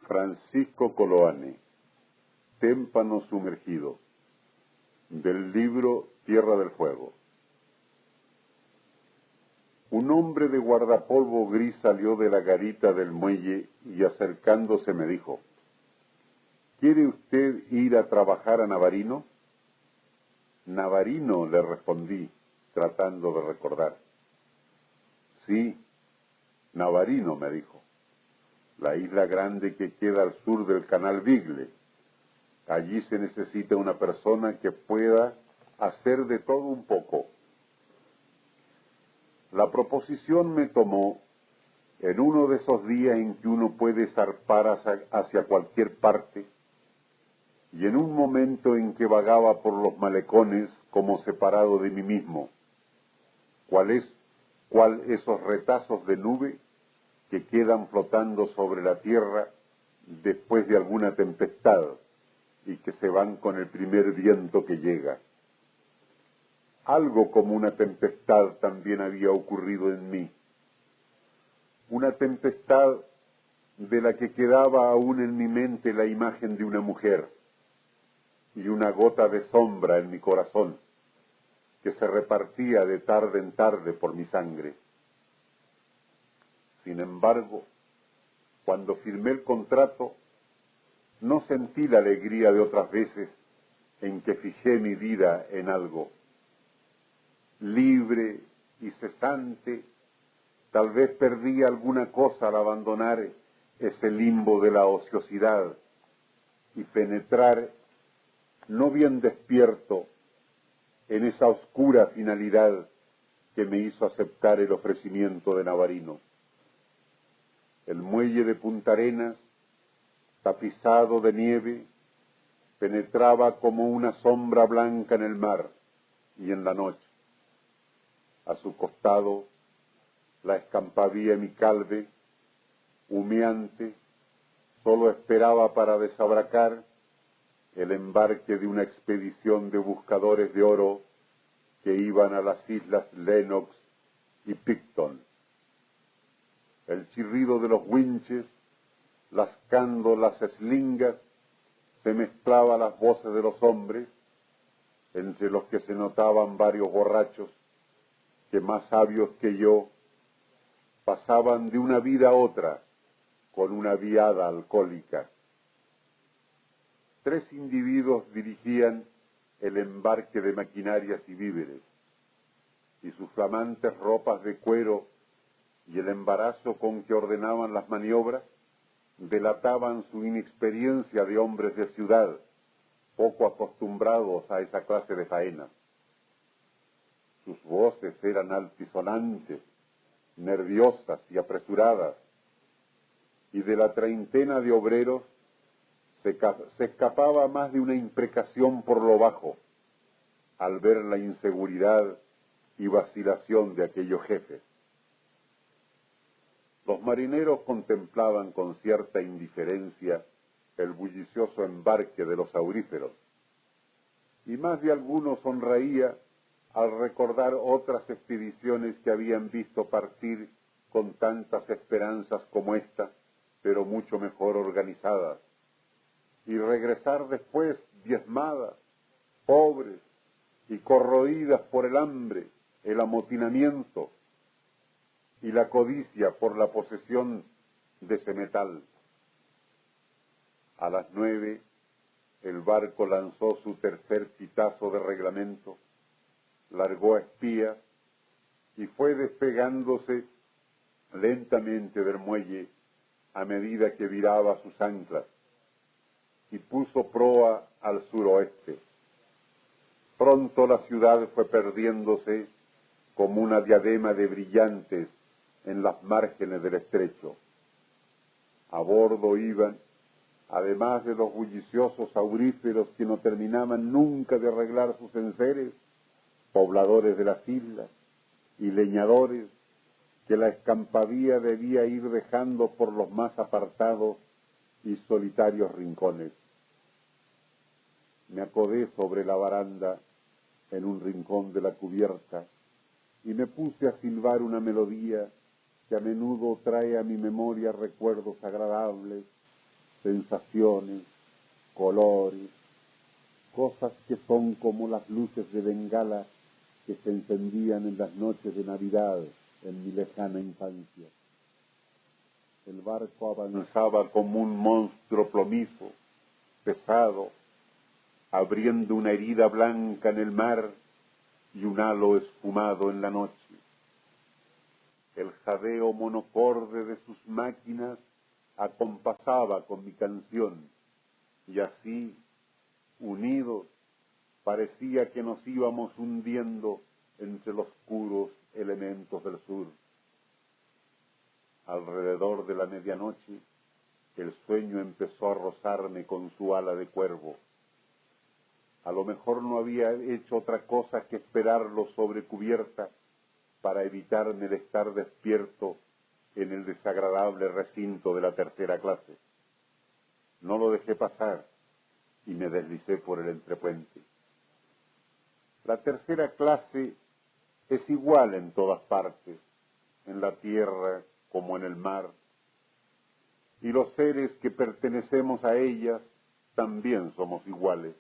Francisco Coloane, Témpano sumergido, del libro Tierra del Fuego. Un hombre de guardapolvo gris salió de la garita del muelle y acercándose me dijo: ¿Quiere usted ir a trabajar a Navarino? Navarino, le respondí, tratando de recordar. Sí, Navarino, me dijo. La isla grande que queda al sur del canal Bigle. Allí se necesita una persona que pueda hacer de todo un poco. La proposición me tomó en uno de esos días en que uno puede zarpar hacia cualquier parte, y en un momento en que vagaba por los malecones como separado de mí mismo, cual esos retazos de nube que quedan flotando sobre la tierra después de alguna tempestad y que se van con el primer viento que llega. Algo como una tempestad también había ocurrido en mí. Una tempestad de la que quedaba aún en mi mente la imagen de una mujer y una gota de sombra en mi corazón que se repartía de tarde en tarde por mi sangre. Sin embargo, cuando firmé el contrato, no sentí la alegría de otras veces en que fijé mi vida en algo. Libre y cesante, tal vez perdí alguna cosa al abandonar ese limbo de la ociosidad y penetrar, no bien despierto, en esa oscura finalidad que me hizo aceptar el ofrecimiento de Navarino. El muelle de Punta Arenas, tapizado de nieve, penetraba como una sombra blanca en el mar y en la noche. A su costado, la escampavía Micalve, humeante, solo esperaba para desabracar el embarque de una expedición de buscadores de oro que iban a las islas Lennox y Picton. El chirrido de los winches, lascando las eslingas, se mezclaba a las voces de los hombres, entre los que se notaban varios borrachos que, más sabios que yo, pasaban de una vida a otra con una viada alcohólica. 3 individuos dirigían el embarque de maquinarias y víveres, y sus flamantes ropas de cuero y el embarazo con que ordenaban las maniobras delataban su inexperiencia de hombres de ciudad, poco acostumbrados a esa clase de faena. Sus voces eran altisonantes, nerviosas y apresuradas, y de la treintena de obreros se escapaba más de una imprecación por lo bajo al ver la inseguridad y vacilación de aquellos jefes. Los marineros contemplaban con cierta indiferencia el bullicioso embarque de los auríferos, y más de alguno sonreía al recordar otras expediciones que habían visto partir con tantas esperanzas como esta, pero mucho mejor organizadas, y regresar después diezmadas, pobres y corroídas por el hambre, el amotinamiento y la codicia por la posesión de ese metal. A las 9, el barco lanzó su tercer pitazo de reglamento, largó a espía y fue despegándose lentamente del muelle a medida que viraba sus anclas y puso proa al suroeste. Pronto la ciudad fue perdiéndose como una diadema de brillantes en las márgenes del estrecho. A bordo iban, además de los bulliciosos auríferos que no terminaban nunca de arreglar sus enseres, pobladores de las islas y leñadores que la escampavía debía ir dejando por los más apartados y solitarios rincones. Me acodé sobre la baranda en un rincón de la cubierta y me puse a silbar una melodía que a menudo trae a mi memoria recuerdos agradables sensaciones, colores, cosas que son como las luces de bengala que se encendían en las noches de Navidad en mi lejana infancia. El barco avanzaba como un monstruo plomizo, pesado, abriendo una herida blanca en el mar y un halo esfumado en la noche. El jadeo monocorde de sus máquinas acompasaba con mi canción, y así, unidos, parecía que nos íbamos hundiendo entre los oscuros elementos del sur. Alrededor de la medianoche, el sueño empezó a rozarme con su ala de cuervo. A lo mejor no había hecho otra cosa que esperarlo sobre cubierta para evitarme el estar despierto en el desagradable recinto de la tercera clase. No lo dejé pasar y me deslicé por el entrepuente. La tercera clase es igual en todas partes, en la tierra como en el mar, y los seres que pertenecemos a ellas también somos iguales.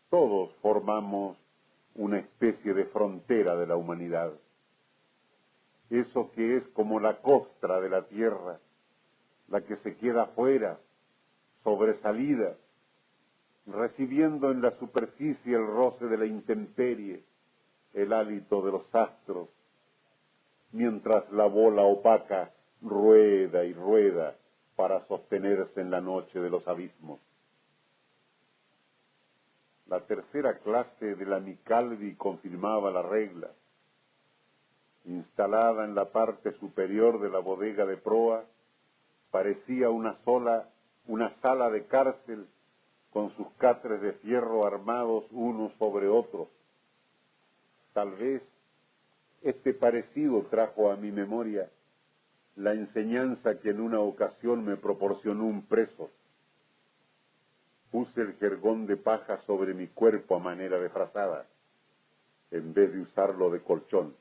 Todos formamos una especie de frontera de la humanidad. Eso que es como la costra de la tierra, la que se queda afuera, sobresalida, recibiendo en la superficie el roce de la intemperie, el hálito de los astros, mientras la bola opaca rueda y rueda para sostenerse en la noche de los abismos. La tercera clase de la Micalvi confirmaba la regla. Instalada en la parte superior de la bodega de proa, parecía una sala de cárcel con sus catres de fierro armados unos sobre otros. Tal vez este parecido trajo a mi memoria la enseñanza que en una ocasión me proporcionó un preso. Puse el jergón de paja sobre mi cuerpo a manera de frazada, en vez de usarlo de colchón,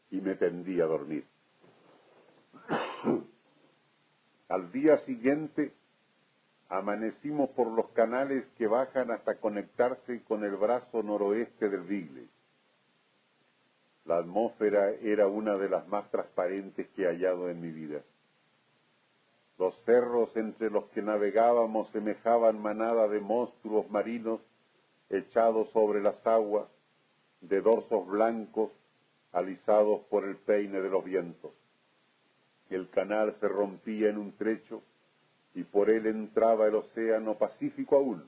y me tendí a dormir. Al día siguiente, amanecimos por los canales que bajan hasta conectarse con el brazo noroeste del Beagle. La atmósfera era una de las más transparentes que he hallado en mi vida. Los cerros entre los que navegábamos semejaban manada de monstruos marinos echados sobre las aguas, de dorsos blancos, alisados por el peine de los vientos. El canal se rompía en un trecho y por él entraba el océano Pacífico aún,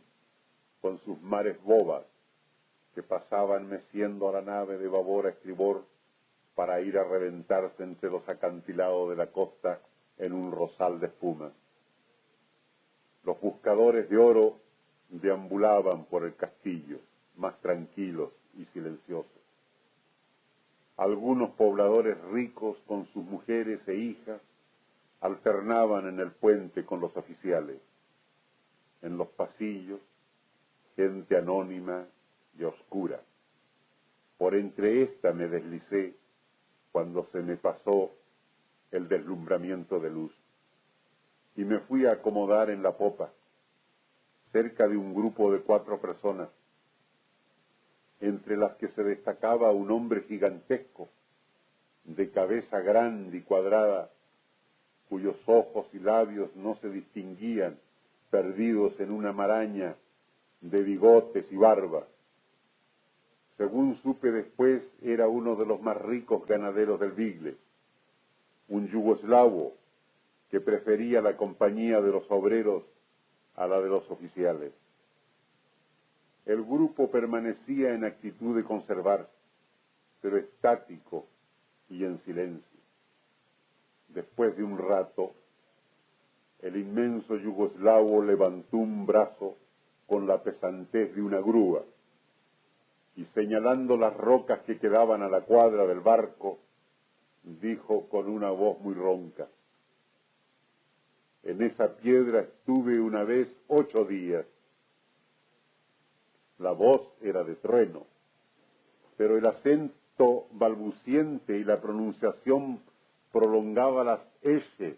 con sus mares bobas, que pasaban meciendo a la nave de babor a estribor para ir a reventarse entre los acantilados de la costa en un rosal de espuma. Los buscadores de oro deambulaban por el castillo, más tranquilos y silenciosos. Algunos pobladores ricos con sus mujeres e hijas alternaban en el puente con los oficiales. En los pasillos, gente anónima y oscura. Por entre esta me deslicé cuando se me pasó el deslumbramiento de luz, y me fui a acomodar en la popa, cerca de un grupo de 4 personas, entre las que se destacaba un hombre gigantesco, de cabeza grande y cuadrada, cuyos ojos y labios no se distinguían, perdidos en una maraña de bigotes y barba. Según supe después, era uno de los más ricos ganaderos del Beagle, un yugoslavo que prefería la compañía de los obreros a la de los oficiales. El grupo permanecía en actitud de conservar, pero estático y en silencio. Después de un rato, el inmenso yugoslavo levantó un brazo con la pesantez de una grúa y señalando las rocas que quedaban a la cuadra del barco, dijo con una voz muy ronca: en esa piedra estuve una vez 8 días. La voz era de trueno, pero el acento balbuciente y la pronunciación prolongaba las S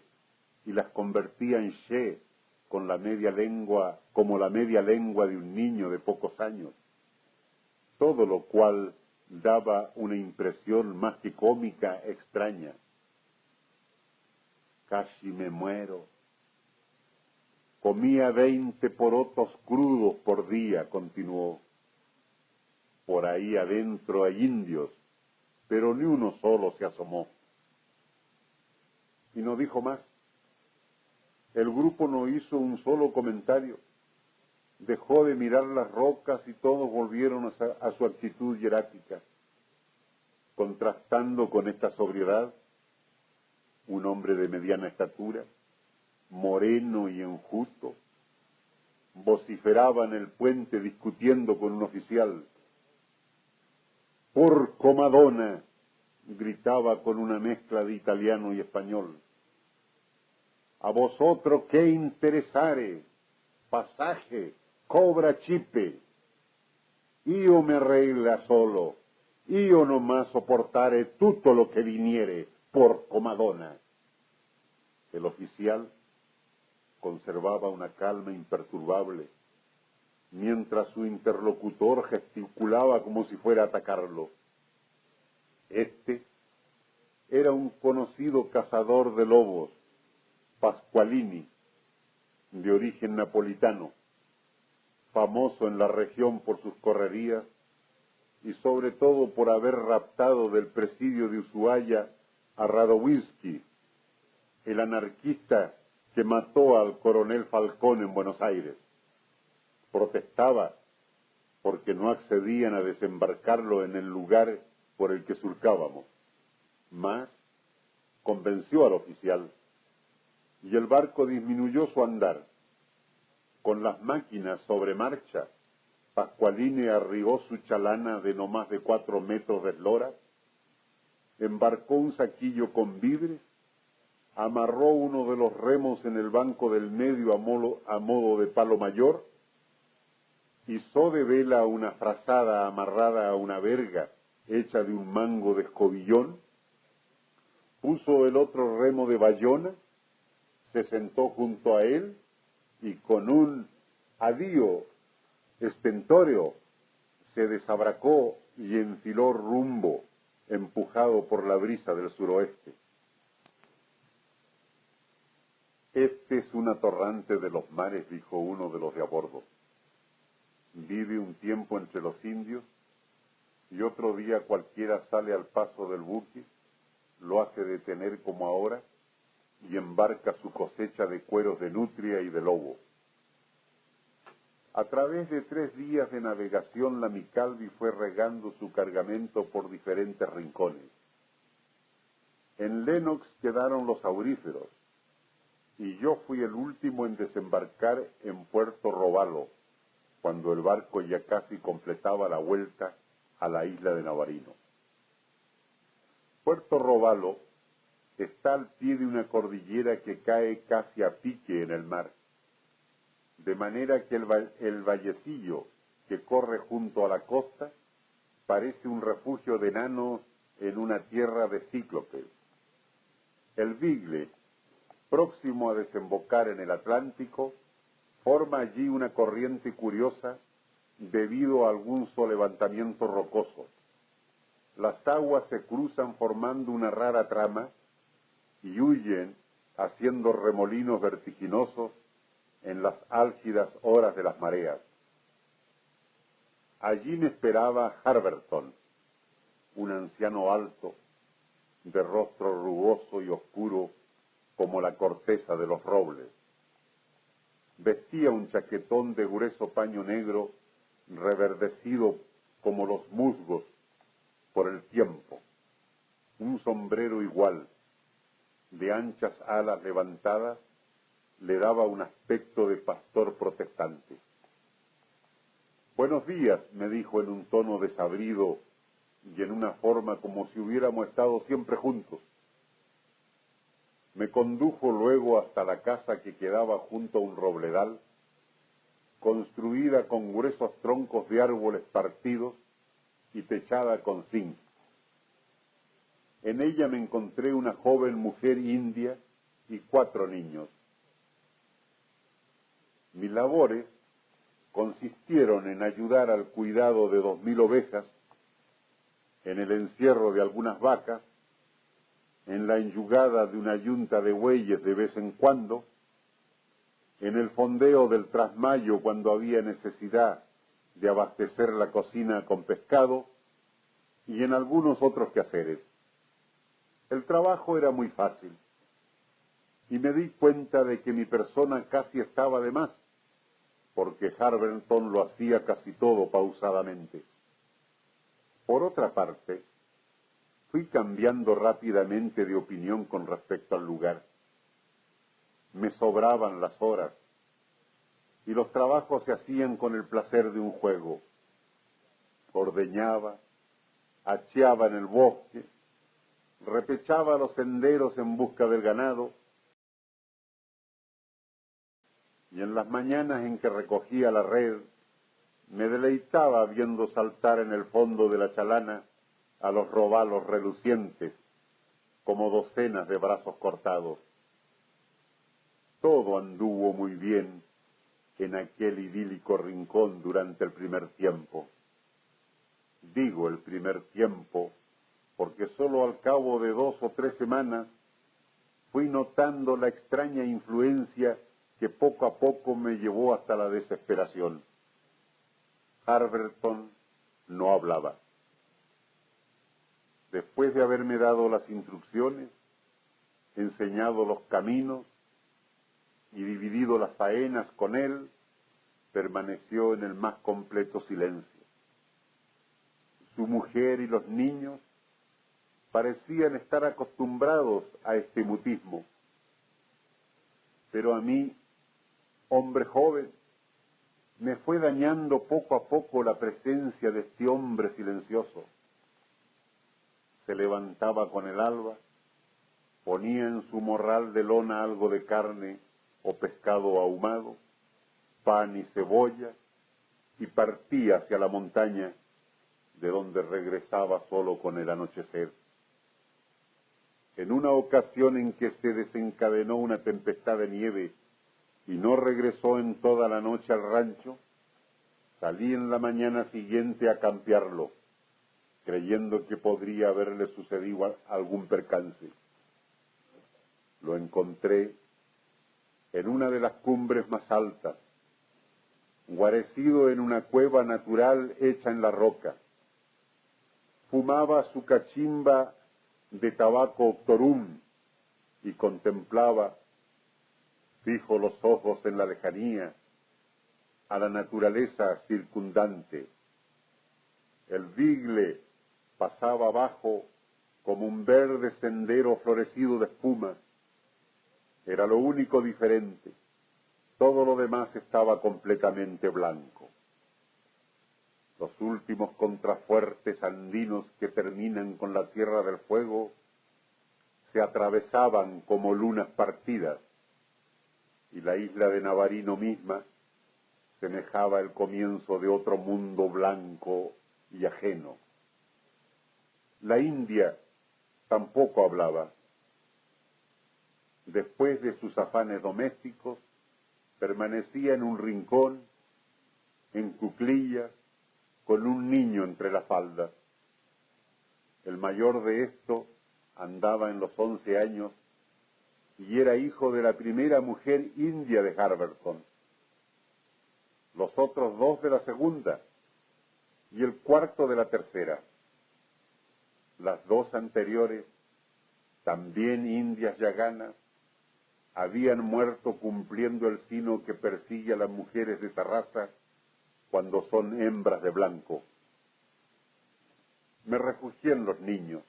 y las convertía en she con la media lengua, como la media lengua de un niño de pocos años, todo lo cual daba una impresión más que cómica extraña. Casi me muero. Comía 20 porotos crudos por día, continuó. Por ahí adentro hay indios, pero ni uno solo se asomó. Y no dijo más. El grupo no hizo un solo comentario. Dejó de mirar las rocas y todos volvieron a su actitud hierática. Contrastando con esta sobriedad, un hombre de mediana estatura, moreno y enjuto, vociferaba en el puente discutiendo con un oficial. «Porco Madonna», gritaba con una mezcla de italiano y español. «A vosotros qué interesare, pasaje, cobra chipe. Io me arregla solo, io non más soportare tutto lo que viniere, porco Madonna». El oficial conservaba una calma imperturbable, mientras su interlocutor gesticulaba como si fuera a atacarlo. Este era un conocido cazador de lobos, Pasqualini, de origen napolitano, famoso en la región por sus correrías y sobre todo por haber raptado del presidio de Ushuaia a Radowinsky, el anarquista que mató al coronel Falcón en Buenos Aires. Protestaba porque no accedían a desembarcarlo en el lugar por el que surcábamos. Mas convenció al oficial y el barco disminuyó su andar. Con las máquinas sobre marcha, Pasqualini arribó su chalana de no más de 4 metros de eslora, embarcó un saquillo con víveres, amarró uno de los remos en el banco del medio a modo de palo mayor, izó de vela una frazada amarrada a una verga hecha de un mango de escobillón, puso el otro remo de bayona, se sentó junto a él y con un adío estentoreo se desabracó y enfiló rumbo, empujado por la brisa del suroeste. «Este es un atorrante de los mares», dijo uno de los de a bordo. «Vive un tiempo entre los indios y otro día cualquiera sale al paso del buque, lo hace detener como ahora y embarca su cosecha de cueros de nutria y de lobo». A través de 3 días de navegación, la Micalvi fue regando su cargamento por diferentes rincones. En Lennox quedaron los auríferos, y yo fui el último en desembarcar en Puerto Robalo, cuando el barco ya casi completaba la vuelta a la isla de Navarino. Puerto Robalo está al pie de una cordillera que cae casi a pique en el mar, de manera que el vallecillo que corre junto a la costa parece un refugio de enanos en una tierra de cíclopes. El Bigle, próximo a desembocar en el Atlántico, forma allí una corriente curiosa debido a algún solevantamiento rocoso. Las aguas se cruzan formando una rara trama y huyen haciendo remolinos vertiginosos en las álgidas horas de las mareas. Allí me esperaba Harberton, un anciano alto, de rostro rugoso y oscuro como la corteza de los robles. Vestía un chaquetón de grueso paño negro, reverdecido como los musgos por el tiempo, un sombrero igual, de anchas alas levantadas, le daba un aspecto de pastor protestante. «Buenos días», me dijo en un tono desabrido y en una forma como si hubiéramos estado siempre juntos. Me condujo luego hasta la casa que quedaba junto a un robledal, construida con gruesos troncos de árboles partidos y techada con zinc. En ella me encontré una joven mujer india y 4 niños. Mis labores consistieron en ayudar al cuidado de 2000 ovejas, en el encierro de algunas vacas, en la enyugada de una yunta de bueyes de vez en cuando, en el fondeo del trasmayo cuando había necesidad de abastecer la cocina con pescado y en algunos otros quehaceres. El trabajo era muy fácil y me di cuenta de que mi persona casi estaba de más, porque Harberton lo hacía casi todo pausadamente. Por otra parte, fui cambiando rápidamente de opinión con respecto al lugar. Me sobraban las horas y los trabajos se hacían con el placer de un juego. Ordeñaba, hacheaba en el bosque, repechaba los senderos en busca del ganado, y en las mañanas en que recogía la red, me deleitaba viendo saltar en el fondo de la chalana a los robalos relucientes, como docenas de brazos cortados. Todo anduvo muy bien en aquel idílico rincón durante el primer tiempo. Digo el primer tiempo, porque solo al cabo de 2 o 3 semanas fui notando la extraña influencia que poco a poco me llevó hasta la desesperación. Harberton no hablaba. Después de haberme dado las instrucciones, enseñado los caminos y dividido las faenas con él, permaneció en el más completo silencio. Su mujer y los niños parecían estar acostumbrados a este mutismo, pero a mí, hombre joven, me fue dañando poco a poco la presencia de este hombre silencioso. Se levantaba con el alba, ponía en su morral de lona algo de carne o pescado ahumado, pan y cebolla, y partía hacia la montaña, de donde regresaba solo con el anochecer. En una ocasión en que se desencadenó una tempestad de nieve y no regresó en toda la noche al rancho, salí en la mañana siguiente a campearlo, creyendo que podría haberle sucedido algún percance. Lo encontré en una de las cumbres más altas, guarecido en una cueva natural hecha en la roca. Fumaba su cachimba de tabaco octorum y contemplaba, fijo los ojos en la lejanía, a la naturaleza circundante. El Vigle pasaba abajo como un verde sendero florecido de espuma. Era lo único diferente. Todo lo demás estaba completamente blanco. Los últimos contrafuertes andinos que terminan con la Tierra del Fuego se atravesaban como lunas partidas, y la isla de Navarino misma semejaba el comienzo de otro mundo blanco y ajeno. La India tampoco hablaba. Después de sus afanes domésticos, permanecía en un rincón, en cuclillas, con un niño entre las faldas. El mayor de estos andaba en los 11 años y era hijo de la primera mujer india de Harberton, los otros 2 de la segunda y el cuarto de la tercera. Las 2 anteriores, también indias yaganas, habían muerto cumpliendo el sino que persigue a las mujeres de esa raza cuando son hembras de blanco. Me refugié en los niños.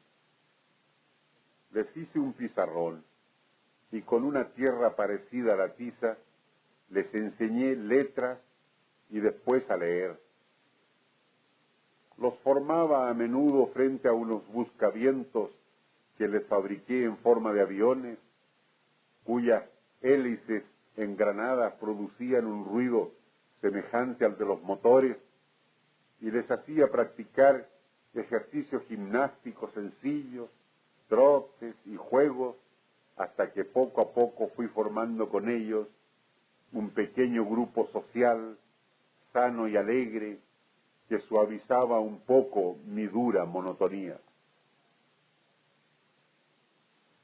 Les hice un pizarrón y con una tierra parecida a la tiza les enseñé letras y después a leer. Los formaba a menudo frente a unos buscavientos que les fabriqué en forma de aviones, cuyas hélices engranadas producían un ruido semejante al de los motores, y les hacía practicar ejercicios gimnásticos sencillos, trotes y juegos hasta que poco a poco fui formando con ellos un pequeño grupo social, sano y alegre, que suavizaba un poco mi dura monotonía.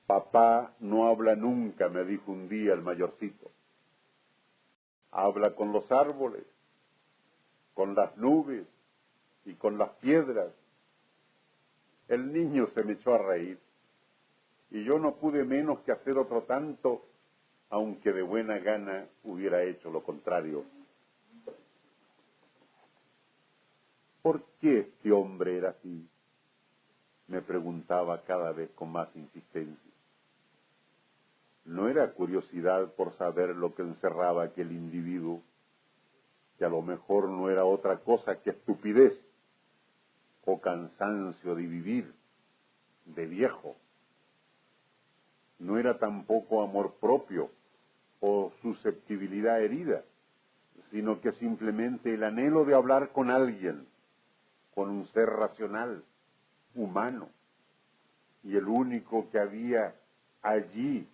Papá no habla nunca, me dijo un día el mayorcito. Habla con los árboles, con las nubes y con las piedras. El niño se me echó a reír y yo no pude menos que hacer otro tanto, aunque de buena gana hubiera hecho lo contrario. ¿Por qué este hombre era así?, me preguntaba cada vez con más insistencia. No era curiosidad por saber lo que encerraba aquel individuo, que a lo mejor no era otra cosa que estupidez o cansancio de vivir, de viejo. No era tampoco amor propio o susceptibilidad herida, sino que simplemente el anhelo de hablar con alguien, con un ser racional, humano, y el único que había allí,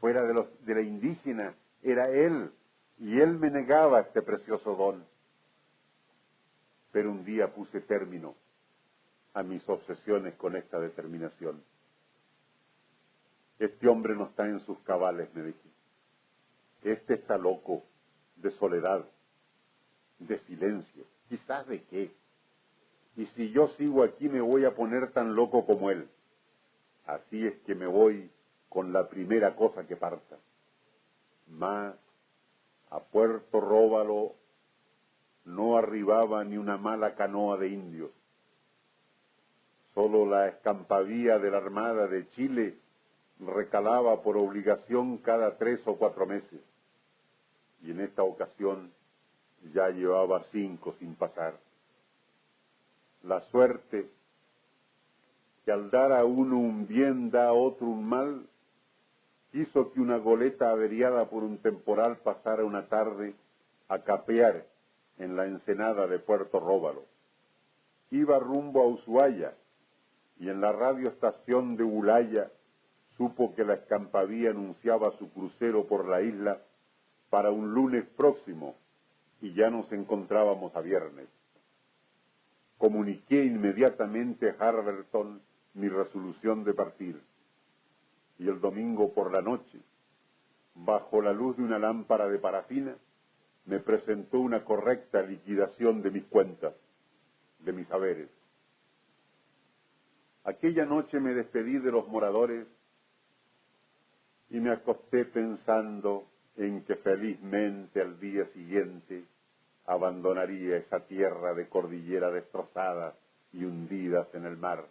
fuera de la indígena, era él, y él me negaba este precioso don. Pero un día puse término a mis obsesiones con esta determinación. Este hombre no está en sus cabales, me dije. Este está loco, de soledad, de silencio, quizás de qué. Y si yo sigo aquí me voy a poner tan loco como él. Así es que me voy con la primera cosa que parta. Mas a Puerto Róbalo no arribaba ni una mala canoa de indios. Solo la escampavía de la Armada de Chile recalaba por obligación cada 3 o 4 meses. Y en esta ocasión ya llevaba 5 sin pasar. La suerte, que al dar a uno un bien da a otro un mal, hizo que una goleta averiada por un temporal pasara una tarde a capear en la ensenada de Puerto Róbalo. Iba rumbo a Ushuaia y en la radioestación de Ulaya supo que la escampavía anunciaba su crucero por la isla para un lunes próximo y ya nos encontrábamos a viernes. Comuniqué inmediatamente a Harberton mi resolución de partir y el domingo por la noche, bajo la luz de una lámpara de parafina, me presentó una correcta liquidación de mis cuentas, de mis haberes. Aquella noche me despedí de los moradores y me acosté pensando en que felizmente al día siguiente abandonaría esa tierra de cordillera destrozada y hundidas en el mar,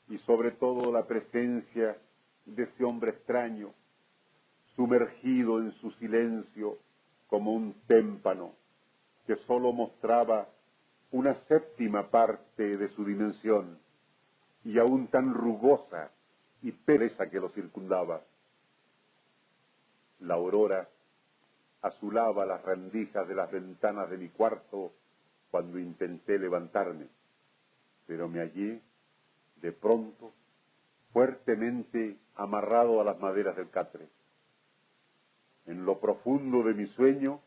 y sobre todo la presencia de ese hombre extraño, sumergido en su silencio como un témpano que sólo mostraba una séptima parte de su dimensión y aún tan rugosa y pereza que lo circundaba. La aurora azulaba las rendijas de las ventanas de mi cuarto cuando intenté levantarme, pero me hallé, de pronto, fuertemente amarrado a las maderas del catre. En lo profundo de mi sueño,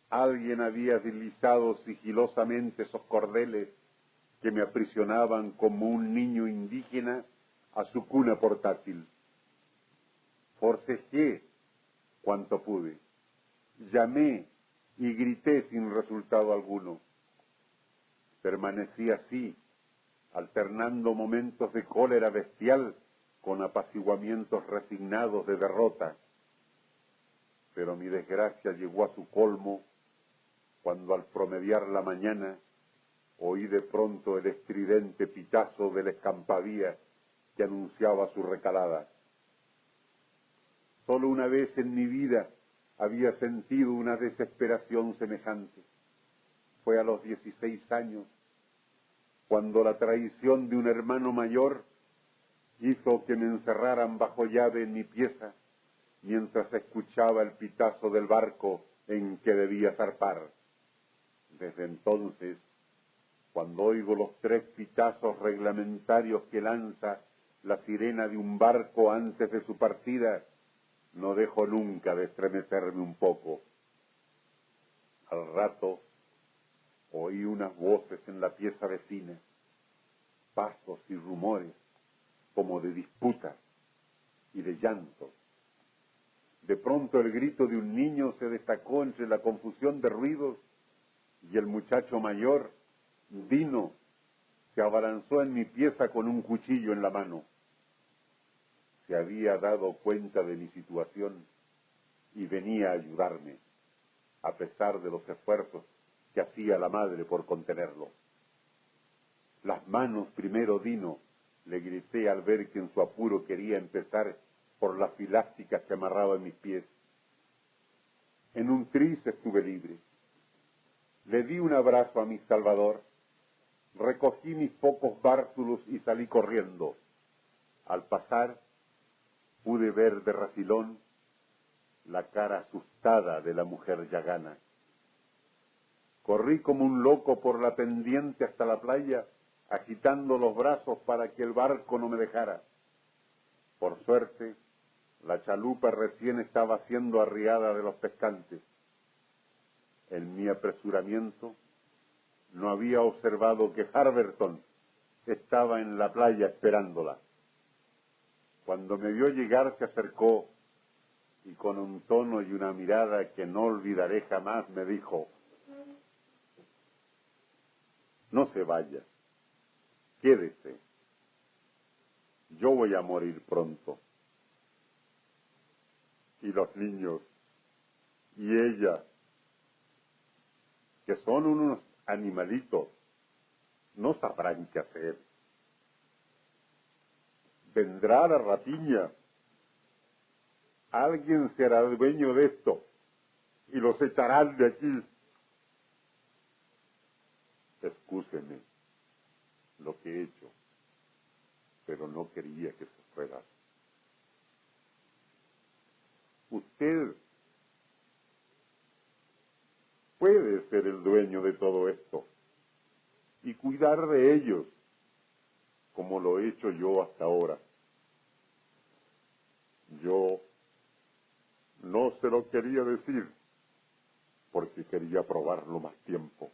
alguien había deslizado sigilosamente esos cordeles que me aprisionaban como un niño indígena a su cuna portátil. Forcejé cuanto pude. Llamé y grité sin resultado alguno. Permanecí así, alternando momentos de cólera bestial con apaciguamientos resignados de derrota. Pero mi desgracia llegó a su colmo cuando al promediar la mañana oí de pronto el estridente pitazo de la escampavía que anunciaba su recalada. Solo una vez en mi vida había sentido una desesperación semejante. Fue a los 16 años, cuando la traición de un hermano mayor hizo que me encerraran bajo llave en mi pieza mientras escuchaba el pitazo del barco en que debía zarpar. Desde entonces, cuando oigo los 3 pitazos reglamentarios que lanza la sirena de un barco antes de su partida, no dejó nunca de estremecerme un poco. Al rato oí unas voces en la pieza vecina, pasos y rumores como de disputas y de llantos. De pronto el grito de un niño se destacó entre la confusión de ruidos y el muchacho mayor, Dino, se abalanzó en mi pieza con un cuchillo en la mano. Se había dado cuenta de mi situación y venía a ayudarme, a pesar de los esfuerzos que hacía la madre por contenerlo. Las manos primero, Dino, le grité al ver que en su apuro quería empezar por las pilásticas que amarraba en mis pies. En un tris estuve libre. Le di un abrazo a mi Salvador, recogí mis pocos bártulos y salí corriendo. Al pasar, pude ver de refilón la cara asustada de la mujer yagana. Corrí como un loco por la pendiente hasta la playa, agitando los brazos para que el barco no me dejara. Por suerte, la chalupa recién estaba siendo arriada de los pescantes. En mi apresuramiento, no había observado que Harberton estaba en la playa esperándola. Cuando me vio llegar, se acercó y con un tono y una mirada que no olvidaré jamás me dijo: no se vaya, quédese, yo voy a morir pronto. Y los niños, y ella, que son unos animalitos, no sabrán qué hacer. Vendrá la rapiña, alguien será el dueño de esto y los echarán de aquí. Excúseme lo que he hecho, pero no quería que se fuera. Usted puede ser el dueño de todo esto y cuidar de ellos, como lo he hecho yo hasta ahora. Yo no se lo quería decir, porque quería probarlo más tiempo.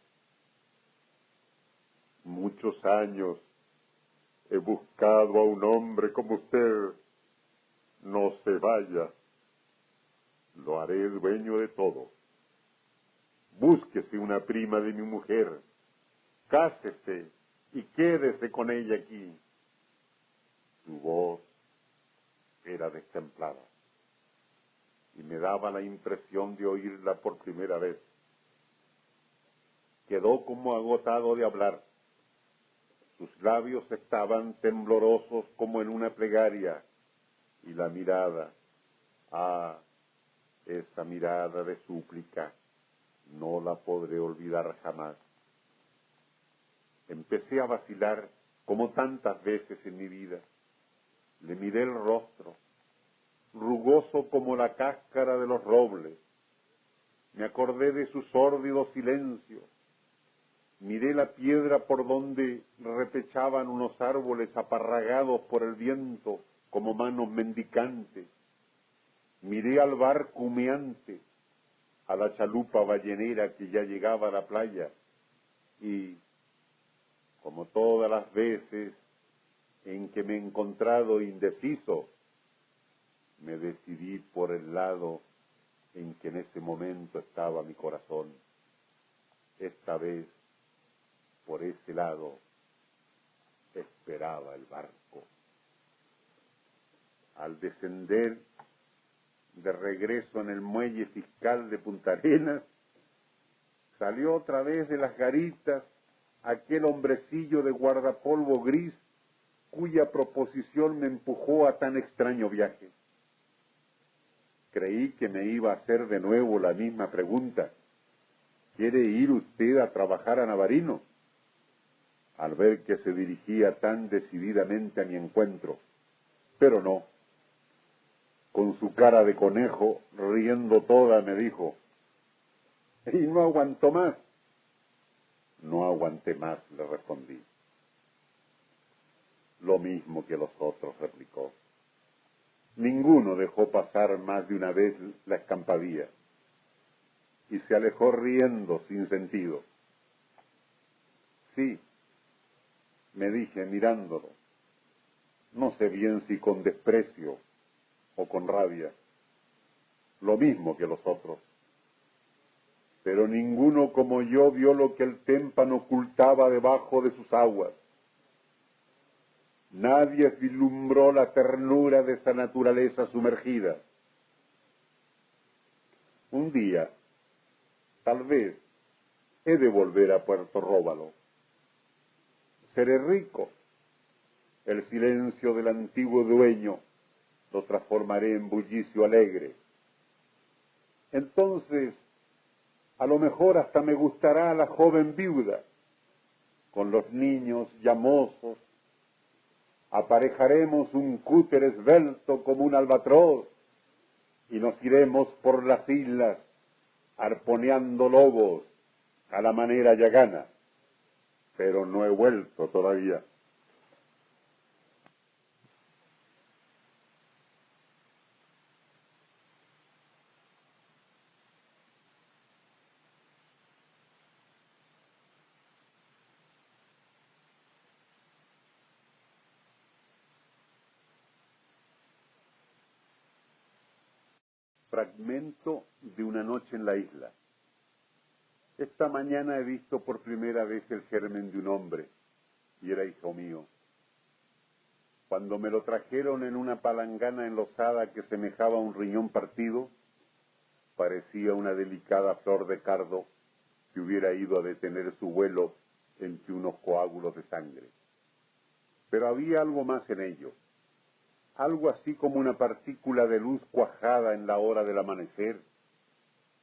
Muchos años he buscado a un hombre como usted. No se vaya, lo haré dueño de todo. Búsquese una prima de mi mujer, cásese y quédese con ella aquí. Su voz era destemplada y me daba la impresión de oírla por primera vez. Quedó como agotado de hablar. Sus labios estaban temblorosos como en una plegaria, y la mirada, esa mirada de súplica, no la podré olvidar jamás. Empecé a vacilar como tantas veces en mi vida. Le miré el rostro, rugoso como la cáscara de los robles. Me acordé de su sórdido silencio. Miré la piedra por donde repechaban unos árboles aparragados por el viento como manos mendicantes. Miré al barco humeante, a la chalupa ballenera que ya llegaba a la playa y, como todas las veces en que me he encontrado indeciso, me decidí por el lado en que en ese momento estaba mi corazón. Esta vez, por ese lado, esperaba el barco. Al descender de regreso en el muelle fiscal de Punta Arenas, salió otra vez de las garitas aquel hombrecillo de guardapolvo gris cuya proposición me empujó a tan extraño viaje. Creí que me iba a hacer de nuevo la misma pregunta: ¿quiere ir usted a trabajar a Navarino? Al ver que se dirigía tan decididamente a mi encuentro. Pero no. Con su cara de conejo, riendo toda, me dijo: ¿y no aguantó más? No aguanté más, le respondí. Lo mismo que los otros, replicó. Ninguno dejó pasar más de una vez la escampadía y se alejó riendo sin sentido. Sí, me dije mirándolo, no sé bien si con desprecio o con rabia, lo mismo que los otros. Pero ninguno como yo vio lo que el témpano ocultaba debajo de sus aguas. Nadie vislumbró la ternura de esa naturaleza sumergida. Un día, tal vez, he de volver a Puerto Róbalo. Seré rico. El silencio del antiguo dueño lo transformaré en bullicio alegre. Entonces, a lo mejor hasta me gustará la joven viuda. Con los niños llamosos, aparejaremos un cúter esbelto como un albatros y nos iremos por las islas arponeando lobos a la manera yagana. Pero no he vuelto todavía. Fragmento de una noche en la isla. Esta mañana he visto por primera vez el germen de un hombre, y era hijo mío. Cuando me lo trajeron en una palangana enlosada que semejaba un riñón partido, parecía una delicada flor de cardo que hubiera ido a detener su vuelo entre unos coágulos de sangre. Pero había algo más en ello, algo así como una partícula de luz cuajada en la hora del amanecer,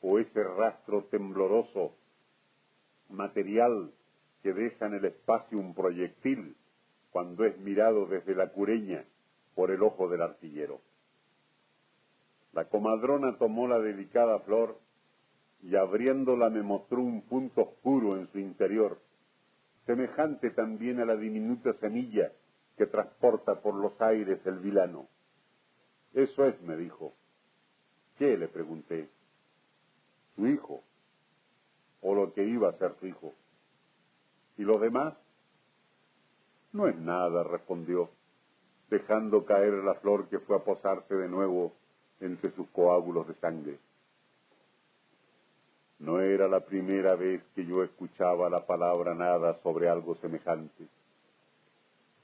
o ese rastro tembloroso, material que deja en el espacio un proyectil cuando es mirado desde la cureña por el ojo del artillero. La comadrona tomó la delicada flor y abriéndola me mostró un punto oscuro en su interior, semejante también a la diminuta semilla que transporta por los aires el vilano. Eso es, me dijo. ¿Qué? Le pregunté. Su hijo, o lo que iba a ser su hijo. ¿Y lo demás? No es nada, respondió, dejando caer la flor que fue a posarse de nuevo entre sus coágulos de sangre. No era la primera vez que yo escuchaba la palabra nada sobre algo semejante.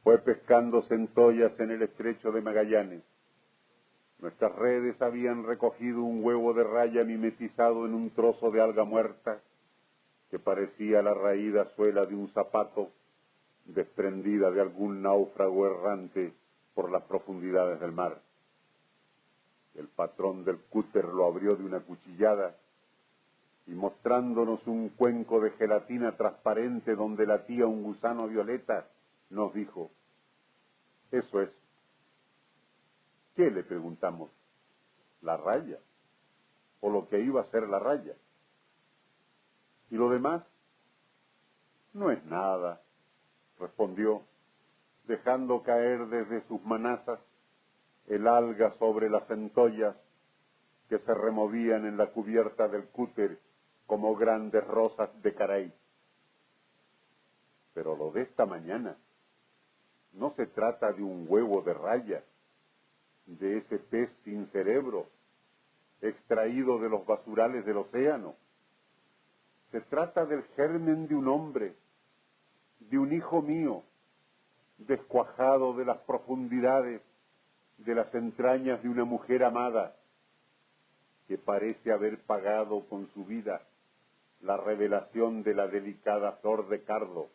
Fue pescando centollas en el estrecho de Magallanes. Nuestras redes habían recogido un huevo de raya mimetizado en un trozo de alga muerta que parecía la raída suela de un zapato desprendida de algún náufrago errante por las profundidades del mar. El patrón del cúter lo abrió de una cuchillada y mostrándonos un cuenco de gelatina transparente donde latía un gusano violeta, nos dijo, eso es. ¿Qué? Le preguntamos. La raya, o lo que iba a ser la raya. ¿Y lo demás? No es nada, respondió, dejando caer desde sus manazas el alga sobre las centollas que se removían en la cubierta del cúter como grandes rosas de Caray. Pero lo de esta mañana no se trata de un huevo de raya, de ese pez sin cerebro, extraído de los basurales del océano. Se trata del germen de un hombre, de un hijo mío, descuajado de las profundidades de las entrañas de una mujer amada, que parece haber pagado con su vida la revelación de la delicada flor de cardo,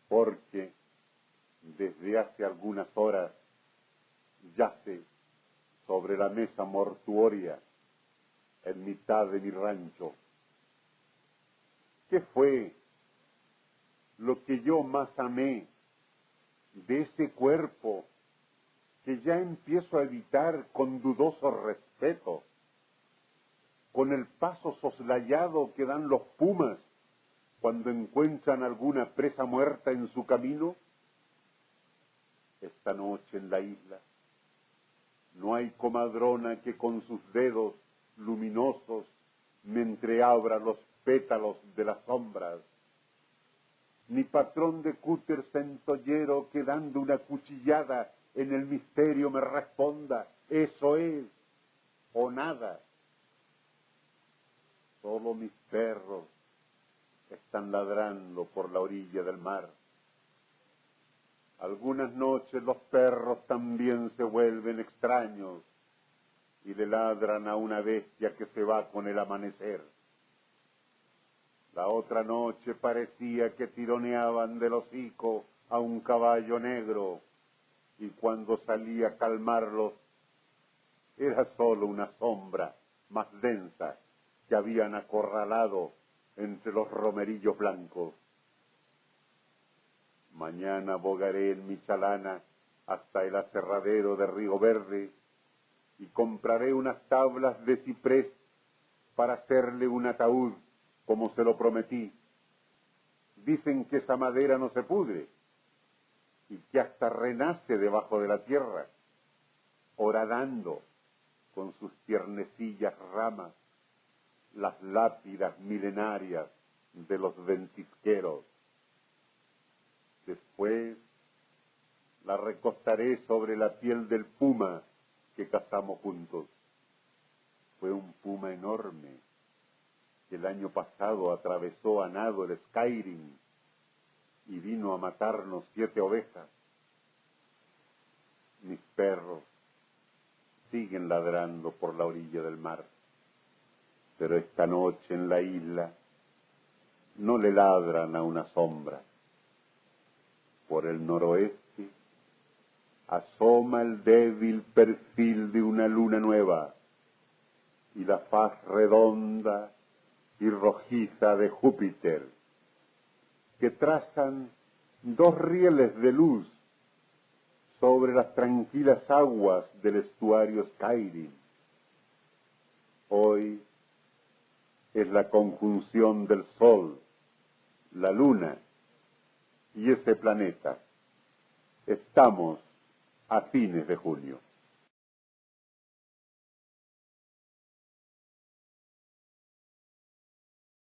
porque desde hace algunas horas yace sobre la mesa mortuoria en mitad de mi rancho. ¿Qué fue lo que yo más amé de ese cuerpo que ya empiezo a evitar con dudoso respeto, con el paso soslayado que dan los pumas cuando encuentran alguna presa muerta en su camino? Esta noche en la isla no hay comadrona que con sus dedos luminosos me entreabra los pétalos de las sombras, ni patrón de cúter centollero que dando una cuchillada en el misterio me responda, eso es, o nada. Solo mis perros están ladrando por la orilla del mar. Algunas noches los perros también se vuelven extraños y le ladran a una bestia que se va con el amanecer. La otra noche parecía que tironeaban del hocico a un caballo negro y cuando salí a calmarlos era solo una sombra más densa que habían acorralado entre los romerillos blancos. Mañana bogaré en mi chalana hasta el aserradero de Río Verde y compraré unas tablas de ciprés para hacerle un ataúd como se lo prometí. Dicen que esa madera no se pudre y que hasta renace debajo de la tierra, horadando con sus tiernecillas ramas las lápidas milenarias de los ventisqueros. Después la recostaré sobre la piel del puma que cazamos juntos. Fue un puma enorme que el año pasado atravesó a nado el Skyrim y vino a matarnos 7 ovejas. Mis perros siguen ladrando por la orilla del mar, pero esta noche en la isla no le ladran a una sombra. Por el noroeste asoma el débil perfil de una luna nueva y la faz redonda y rojiza de Júpiter, que trazan 2 rieles de luz sobre las tranquilas aguas del estuario Skyrim. Hoy es la conjunción del Sol, la Luna y ese planeta. Estamos a fines de junio.